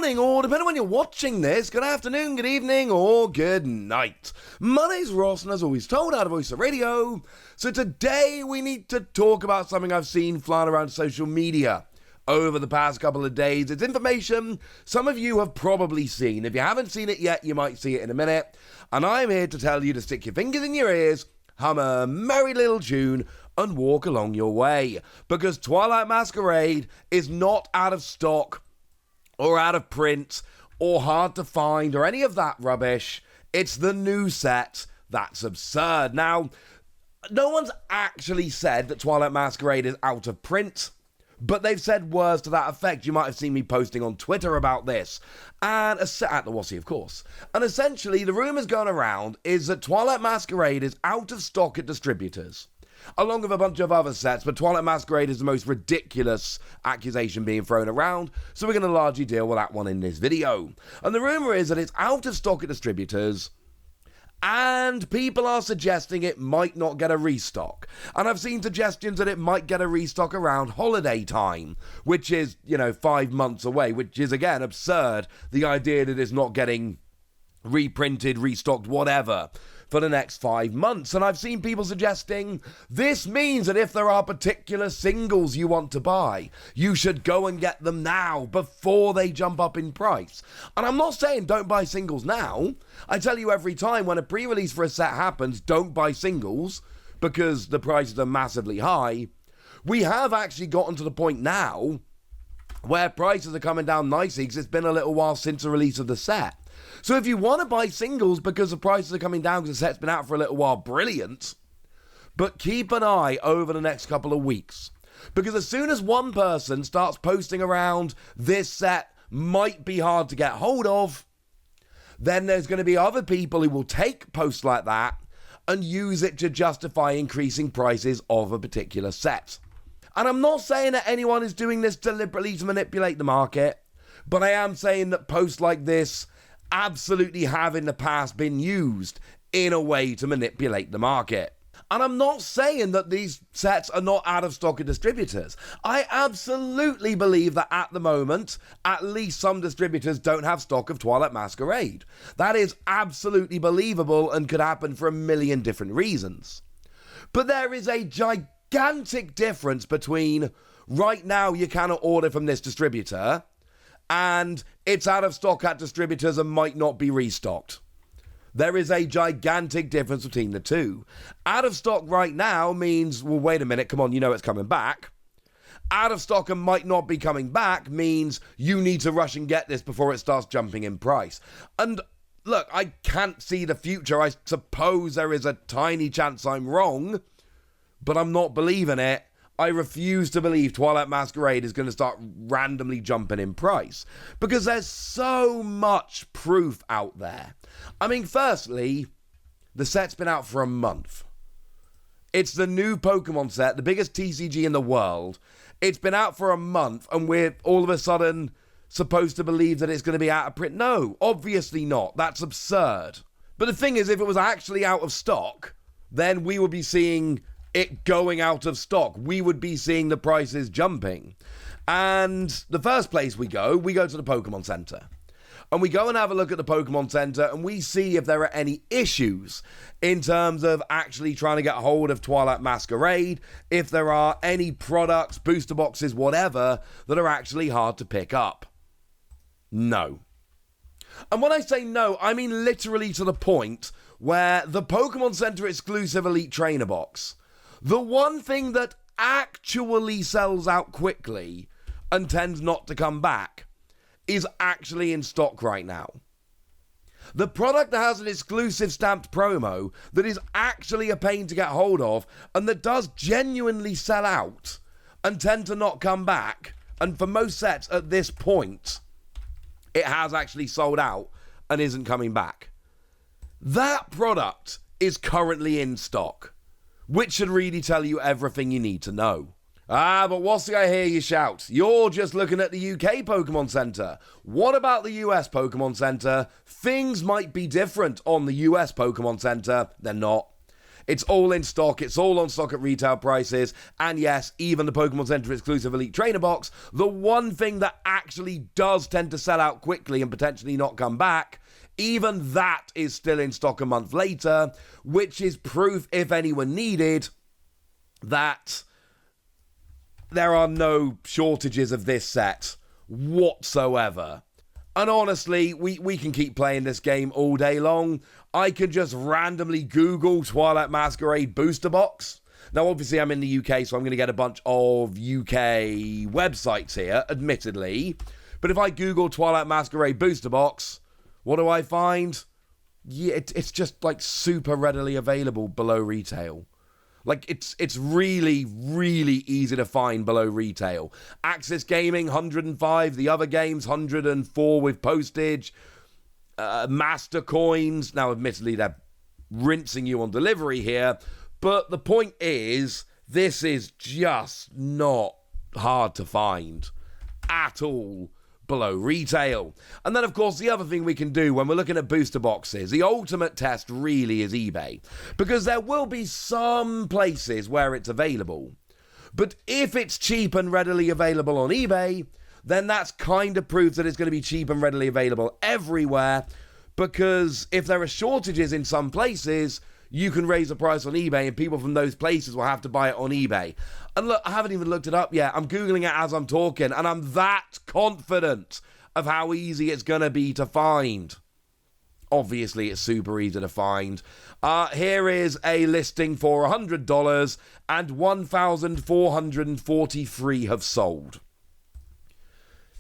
morning, or depending on when you're watching this, good afternoon, good evening, or good night. My name's Ross, and as always told, out of Voice of Radio. So today we need to talk about something I've seen flying around social media over the past couple of days. It's information some of you have probably seen. If you haven't seen it yet, you might see it in a minute. And I'm here to tell you to stick your fingers in your ears, hum a merry little tune, and walk along your way. Because Twilight Masquerade is not out of stock, or out of print, or hard to find, or any of that rubbish. It's the new set that's absurd. Now, no one's actually said that Twilight Masquerade is out of print, but they've said words to that effect. You might have seen me posting on Twitter about this, and at the Wassy, of course. And essentially, the rumours going around is that Twilight Masquerade is out of stock at distributors, along with a bunch of other sets, but Twilight Masquerade is the most ridiculous accusation being thrown around, so we're going to largely deal with that one in this video. And the rumour is that it's out of stock at distributors, and people are suggesting it might not get a restock. And I've seen suggestions that it might get a restock around holiday time, which is, 5 months away, which is, again, absurd. The idea that it's not getting reprinted, restocked, whatever, for the next 5 months. And I've seen people suggesting this means that if there are particular singles you want to buy, you should go and get them now before they jump up in price. And I'm not saying don't buy singles now. I tell you every time when a pre-release for a set happens, don't buy singles because the prices are massively high. We have actually gotten to the point now where prices are coming down nicely because it's been a little while since the release of the set. So if you want to buy singles because the prices are coming down because the set's been out for a little while, brilliant. But keep an eye over the next couple of weeks. Because as soon as one person starts posting around this set might be hard to get hold of, then there's going to be other people who will take posts like that and use it to justify increasing prices of a particular set. And I'm not saying that anyone is doing this deliberately to manipulate the market, but I am saying that posts like this absolutely have in the past been used in a way to manipulate the market. And I'm not saying that these sets are not out of stock at distributors. I absolutely believe that at the moment, at least some distributors don't have stock of Twilight Masquerade. That is absolutely believable and could happen for a million different reasons. But there is a gigantic difference between right now you cannot order from this distributor and it's out of stock at distributors and might not be restocked. There is a gigantic difference between the two. Out of stock right now means, well, wait a minute, come on, it's coming back. Out of stock and might not be coming back means you need to rush and get this before it starts jumping in price. And look, I can't see the future. I suppose there is a tiny chance I'm wrong, but I'm not believing it. I refuse to believe Twilight Masquerade is going to start randomly jumping in price because there's so much proof out there. I mean, firstly, the set's been out for a month. It's the new Pokemon set, the biggest TCG in the world. It's been out for a month and we're all of a sudden supposed to believe that it's going to be out of print. No, obviously not. That's absurd. But the thing is, if it was actually out of stock, then we would be seeing it going out of stock. We would be seeing the prices jumping. And the first place we go to the Pokemon Center. And we go and have a look at the Pokemon Center and we see if there are any issues in terms of actually trying to get hold of Twilight Masquerade, if there are any products, booster boxes, whatever, that are actually hard to pick up. No. And when I say no, I mean literally to the point where the Pokemon Center exclusive Elite Trainer box, the one thing that actually sells out quickly and tends not to come back, is actually in stock right now. The product that has an exclusive stamped promo that is actually a pain to get hold of and that does genuinely sell out and tend to not come back, and for most sets at this point, it has actually sold out and isn't coming back. That product is currently in stock, which should really tell you everything you need to know. But Wassy, I hear you shout. You're just looking at the UK Pokemon Center. What about the US Pokemon Center? Things might be different on the US Pokemon Center. They're not. It's all in stock, it's all on stock at retail prices, and yes, even the Pokemon Center exclusive Elite Trainer box, the one thing that actually does tend to sell out quickly and potentially not come back, even that is still in stock a month later, which is proof, if anyone needed, that there are no shortages of this set whatsoever. And honestly, we can keep playing this game all day long. I can just randomly Google Twilight Masquerade booster box. Now, obviously, I'm in the UK, so I'm going to get a bunch of UK websites here, admittedly. But if I Google Twilight Masquerade booster box, what do I find? Yeah, it's just like super readily available below retail. Like, it's really, really easy to find below retail. Axis Gaming, 105. The other games, 104 with postage. Master Coins. Now, admittedly, they're rinsing you on delivery here. But the point is, this is just not hard to find at all below retail. And then, of course, the other thing we can do when we're looking at booster boxes, the ultimate test really is eBay, because there will be some places where it's available. But if it's cheap and readily available on eBay, then that's kind of proof that it's going to be cheap and readily available everywhere, because if there are shortages in some places, you can raise the price on eBay and people from those places will have to buy it on eBay. And look, I haven't even looked it up yet. I'm Googling it as I'm talking, and I'm that confident of how easy it's going to be to find. Obviously, it's super easy to find. Here is a listing for $100, and 1,443 have sold.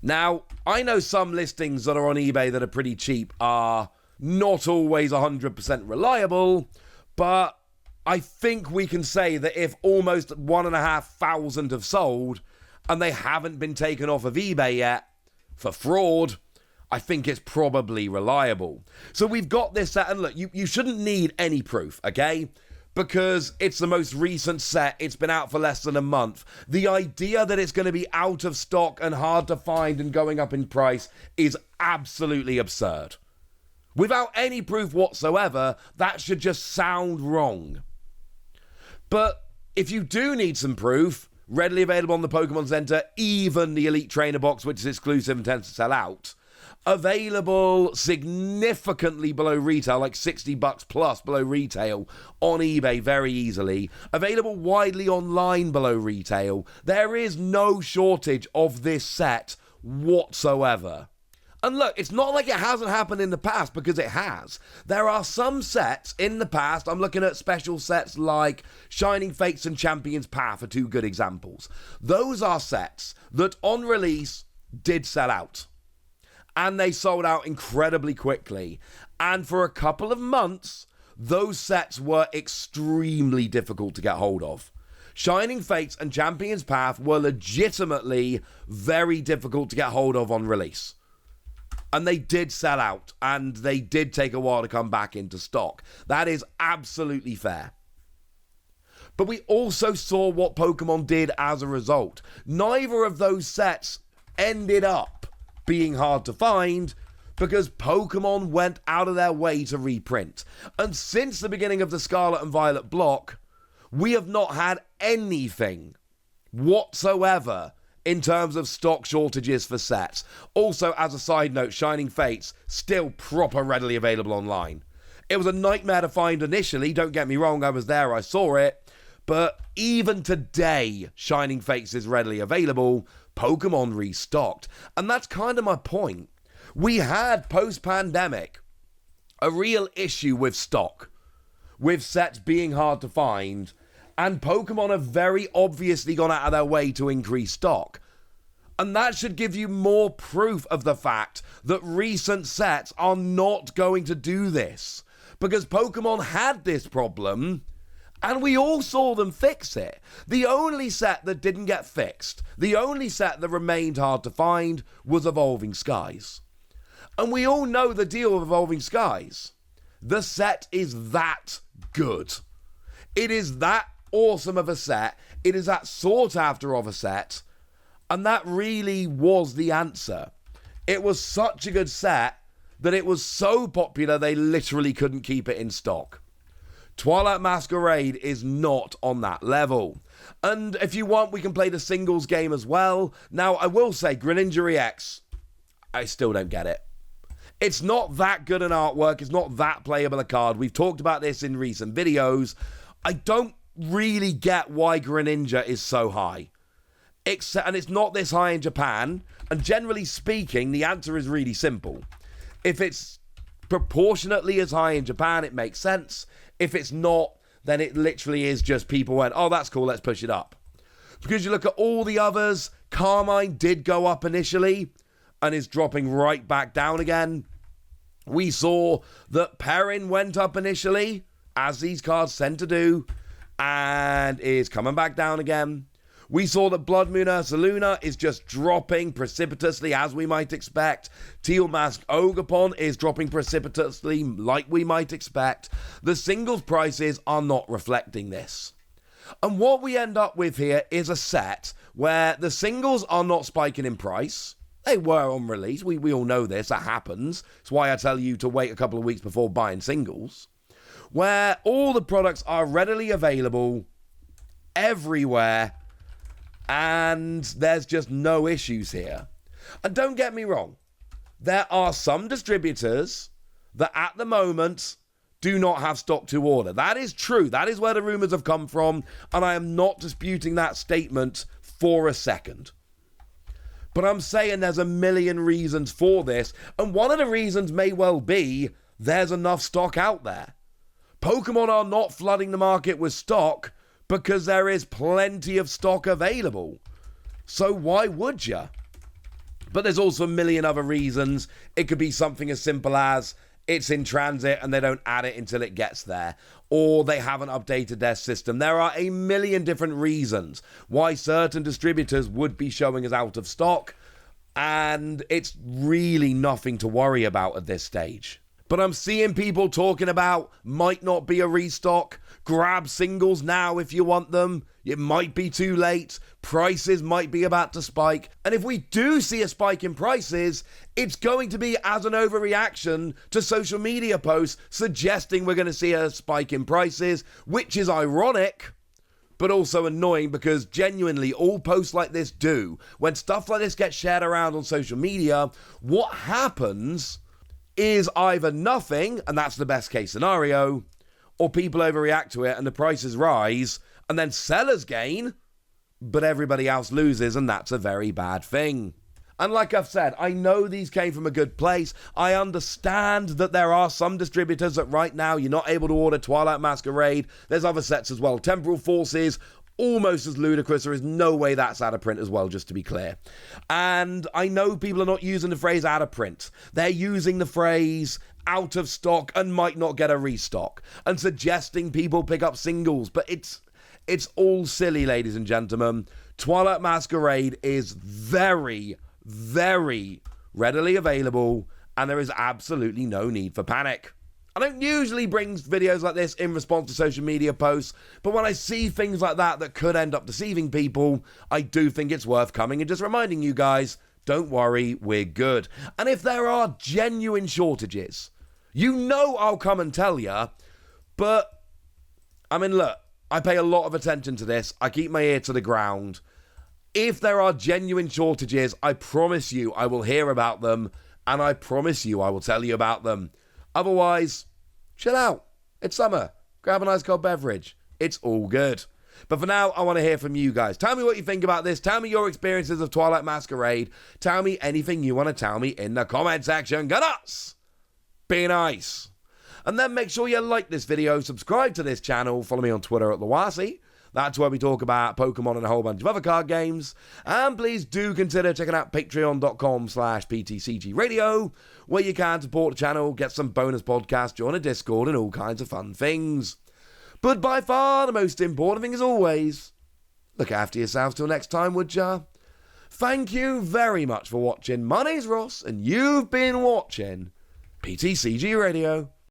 Now, I know some listings that are on eBay that are pretty cheap are not always 100% reliable, but I think we can say that if almost 1,500 have sold and they haven't been taken off of eBay yet for fraud, I think it's probably reliable. So we've got this set, and look, you shouldn't need any proof, okay? Because it's the most recent set, it's been out for less than a month. The idea that it's going to be out of stock and hard to find and going up in price is absolutely absurd. Without any proof whatsoever, that should just sound wrong. But if you do need some proof, readily available on the Pokemon Center, even the Elite Trainer box, which is exclusive and tends to sell out, available significantly below retail, like $60 plus below retail on eBay very easily, available widely online below retail, there is no shortage of this set whatsoever. And look, it's not like it hasn't happened in the past, because it has. There are some sets in the past, I'm looking at special sets like Shining Fates and Champions Path are two good examples. Those are sets that on release did sell out. And they sold out incredibly quickly. And for a couple of months, those sets were extremely difficult to get hold of. Shining Fates and Champions Path were legitimately very difficult to get hold of on release. And they did sell out, and they did take a while to come back into stock. That is absolutely fair. But we also saw what Pokemon did as a result. Neither of those sets ended up being hard to find, because Pokemon went out of their way to reprint. And since the beginning of the Scarlet and Violet block, we have not had anything whatsoever in terms of stock shortages for sets. Also, as a side note, Shining Fates, still proper readily available online. It was a nightmare to find initially, don't get me wrong, I was there, I saw it, but even today, Shining Fates is readily available, Pokemon restocked. And that's kind of my point. We had, post-pandemic, a real issue with stock, with sets being hard to find, and Pokemon have very obviously gone out of their way to increase stock. And that should give you more proof of the fact that recent sets are not going to do this. Because Pokemon had this problem, and we all saw them fix it. The only set that didn't get fixed, the only set that remained hard to find, was Evolving Skies. And we all know the deal with Evolving Skies. The set is that good. It is that awesome of a set. It is that sought after of a set. And that really was the answer. It was such a good set that it was so popular they literally couldn't keep it in stock. Twilight Masquerade is not on that level. And if you want, we can play the singles game as well. Now, I will say, Greninja EX, I still don't get it. It's not that good an artwork. It's not that playable a card. We've talked about this in recent videos. I don't really get why Greninja is so high. And it's not this high in Japan. And generally speaking, the answer is really simple. If it's proportionately as high in Japan, it makes sense. If it's not, then it literally is just people went, oh, that's cool, let's push it up. Because you look at all the others, Carmine did go up initially and is dropping right back down again. We saw that Perrin went up initially, as these cards tend to do, and is coming back down again. We saw that Blood Moon Ursaluna is just dropping precipitously, as we might expect. Teal Mask Ogerpon is dropping precipitously, like we might expect. The singles prices are not reflecting this. And what we end up with here is a set where the singles are not spiking in price. They were on release. We all know this. That happens. It's why I tell you to wait a couple of weeks before buying singles. Where all the products are readily available everywhere. And there's just no issues here. And don't get me wrong. There are some distributors that at the moment do not have stock to order. That is true. That is where the rumours have come from. And I am not disputing that statement for a second. But I'm saying there's a million reasons for this. And one of the reasons may well be there's enough stock out there. Pokemon are not flooding the market with stock because there is plenty of stock available. So why would you? But there's also a million other reasons. It could be something as simple as it's in transit and they don't add it until it gets there. Or they haven't updated their system. There are a million different reasons why certain distributors would be showing us out of stock. And it's really nothing to worry about at this stage. But I'm seeing people talking about might not be a restock. Grab singles now if you want them. It might be too late. Prices might be about to spike. And if we do see a spike in prices, it's going to be as an overreaction to social media posts suggesting we're going to see a spike in prices, which is ironic, but also annoying because genuinely all posts like this do. When stuff like this gets shared around on social media, what happens is either nothing, and that's the best case scenario, or people overreact to it and the prices rise, and then sellers gain, but everybody else loses, and that's a very bad thing. And like I've said, I know these came from a good place. I understand that there are some distributors that right now you're not able to order Twilight Masquerade. There's other sets as well. Temporal Forces, almost as ludicrous. There is no way that's out of print as well, just to be clear. And I know people are not using the phrase out of print. They're using the phrase out of stock and might not get a restock and suggesting people pick up singles. But it's all silly, ladies and gentlemen. Twilight Masquerade is very, very readily available and there is absolutely no need for panic. I don't usually bring videos like this in response to social media posts, but when I see things like that could end up deceiving people, I do think it's worth coming and just reminding you guys, don't worry, we're good. And if there are genuine shortages, you know I'll come and tell you, but, I mean, look, I pay a lot of attention to this. I keep my ear to the ground. If there are genuine shortages, I promise you I will hear about them, and I promise you I will tell you about them. Otherwise, chill out. It's summer. Grab a nice cold beverage. It's all good. But for now, I want to hear from you guys. Tell me what you think about this. Tell me your experiences of Twilight Masquerade. Tell me anything you want to tell me in the comment section. Go nuts! Be nice. And then make sure you like this video, subscribe to this channel, follow me on Twitter at Lawasi. That's where we talk about Pokemon and a whole bunch of other card games. And please do consider checking out patreon.com/PTCG Radio, where you can support the channel, get some bonus podcasts, join a Discord, and all kinds of fun things. But by far the most important thing is always, look after yourselves till next time, would ya? Thank you very much for watching. My name's Ross, and you've been watching PTCG Radio.